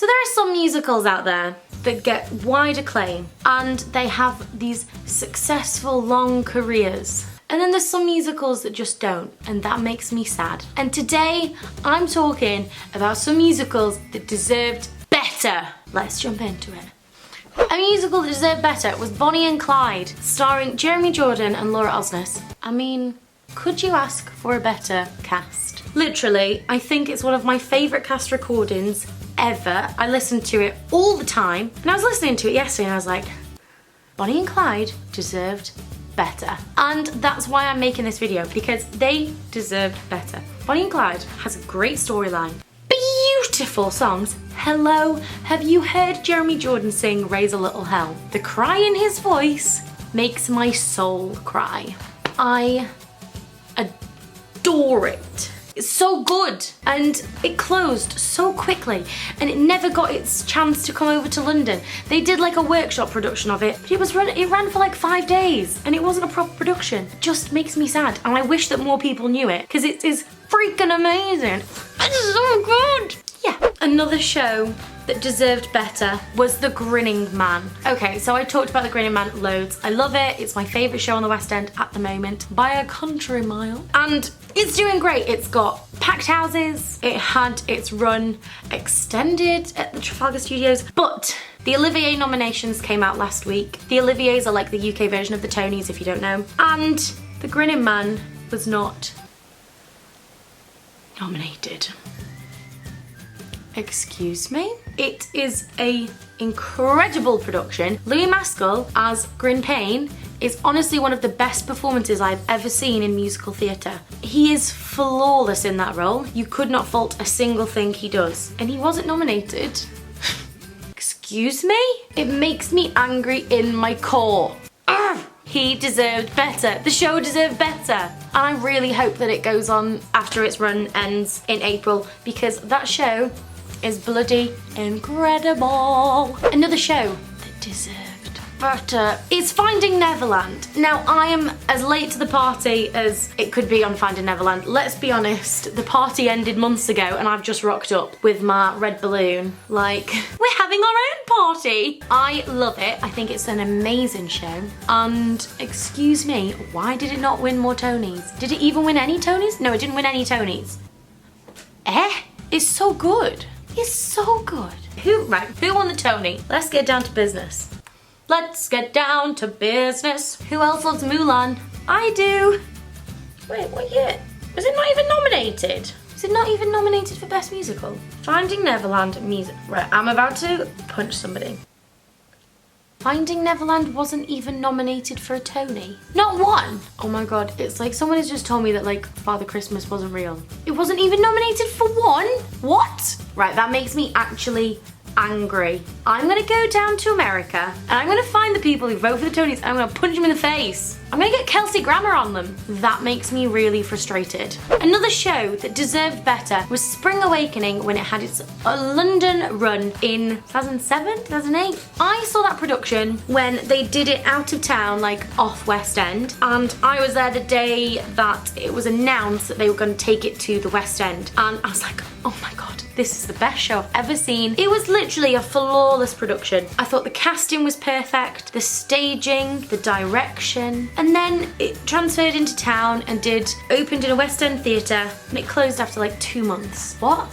So there are some musicals out there that get wide acclaim and they have these successful long careers. And then there's some musicals that just don't, and that makes me sad. And today I'm talking about some musicals that deserved better. Let's jump into it. A musical that deserved better was Bonnie and Clyde, starring Jeremy Jordan and Laura Osnes. I mean, could you ask for a better cast? Literally, I think it's one of my favourite cast recordings ever. I listen to it all the time. And I was listening to it yesterday and I was like, Bonnie and Clyde deserved better. And that's why I'm making this video, because they deserved better. Bonnie and Clyde has a great storyline. Beautiful songs. Hello, have you heard Jeremy Jordan sing Raise a Little Hell? The cry in his voice makes my soul cry. I adore it. It's so good, and it closed so quickly and it never got its chance to come over to London. They did like a workshop production of it, but it ran for like 5 days and it wasn't a proper production. It just makes me sad, and I wish that more people knew it because it is freaking amazing. It's so good. Yeah, another show that deserved better was The Grinning Man. Okay, so I talked about The Grinning Man loads. I love it. It's my favourite show on the West End at the moment by a country mile. And it's doing great. It's got packed houses. It had its run extended at the Trafalgar Studios. But the Olivier nominations came out last week. The Oliviers are like the UK version of the Tonys, if you don't know. And The Grinning Man was not nominated. Excuse me? It is a incredible production. Louis Maskell as Grin Payne is honestly one of the best performances I've ever seen in musical theatre. He is flawless in that role. You could not fault a single thing he does. And he wasn't nominated. Excuse me? It makes me angry in my core. Ugh! He deserved better. The show deserved better. And I really hope that it goes on after its run ends in April, because that show is bloody incredible. Another show that deserved better is Finding Neverland. Now, I am as late to the party as it could be on Finding Neverland. Let's be honest, the party ended months ago and I've just rocked up with my red balloon. Like, we're having our own party. I love it. I think it's an amazing show. And excuse me, why did it not win more Tonys? Did it even win any Tonys? No, it didn't win any Tonys. It's so good. It's so good. Who won the Tony? Let's get down to business. Let's get down to business. Who else loves Mulan? I do. Wait, what year? Was it not even nominated? Was it not even nominated for Best Musical? Finding Neverland music. Right, I'm about to punch somebody. Finding Neverland wasn't even nominated for a Tony. Not one! Oh my god, it's like someone has just told me that like Father Christmas wasn't real. It wasn't even nominated for one? What? Right, that makes me actually angry. I'm gonna go down to America and I'm gonna find the people who vote for the Tonys and I'm gonna punch them in the face. I'm gonna get Kelsey Grammer on them. That makes me really frustrated. Another show that deserved better was Spring Awakening when it had its London run in 2007, 2008. I saw that production when they did it out of town, like off West End, and I was there the day that it was announced that they were gonna take it to the West End, and I was like, oh my god, this is the best show I've ever seen. It was literally a flawless production. I thought the casting was perfect, the staging, the direction, and then it transferred into town and opened in a West End theatre, and it closed after like 2 months. What?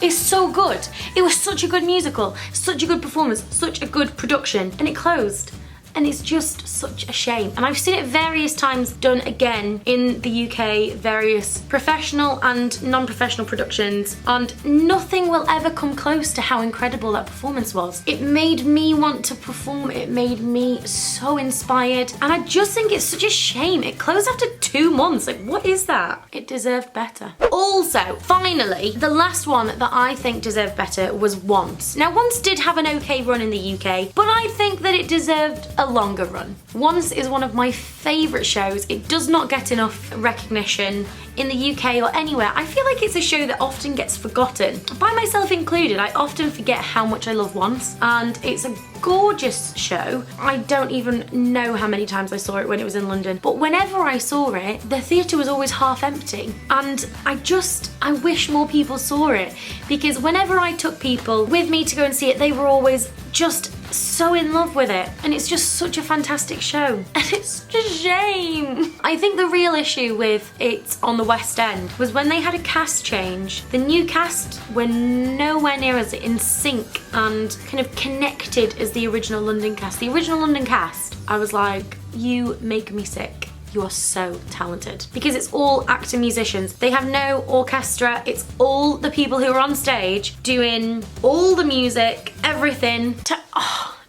It's so good. It was such a good musical, such a good performance, such a good production, and it closed. And it's just such a shame. And I've seen it various times done again in the UK, various professional and non-professional productions, and nothing will ever come close to how incredible that performance was. It made me want to perform, it made me so inspired, and I just think it's such a shame. It closed after 2 months, like what is that? It deserved better. Also, finally, the last one that I think deserved better was Once. Now, Once did have an okay run in the UK, but I think that it deserved a longer run. Once is one of my favourite shows. It does not get enough recognition in the UK or anywhere. I feel like it's a show that often gets forgotten. By myself included, I often forget how much I love Once, and it's a gorgeous show. I don't even know how many times I saw it when it was in London, but whenever I saw it, the theatre was always half empty, and I wish more people saw it, because whenever I took people with me to go and see it, they were always just so in love with it, and it's just such a fantastic show, and it's just a shame. I think the real issue with it on the West End was when they had a cast change. The new cast were nowhere near as in sync and kind of connected as the original London cast. The original London cast, I was like, you make me sick. You are so talented. Because it's all actor musicians. They have no orchestra. It's all the people who are on stage doing all the music, everything.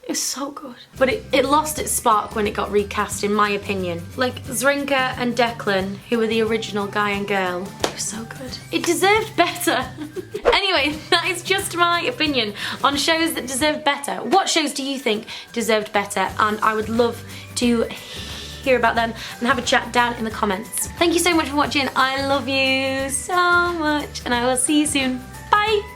It was so good. But it lost its spark when it got recast, in my opinion. Like Zrinka and Declan, who were the original guy and girl, it was so good. It deserved better. Anyway, that is just my opinion on shows that deserved better. What shows do you think deserved better? And I would love to hear about them and have a chat down in the comments. Thank you so much for watching. I love you so much, and I will see you soon. Bye.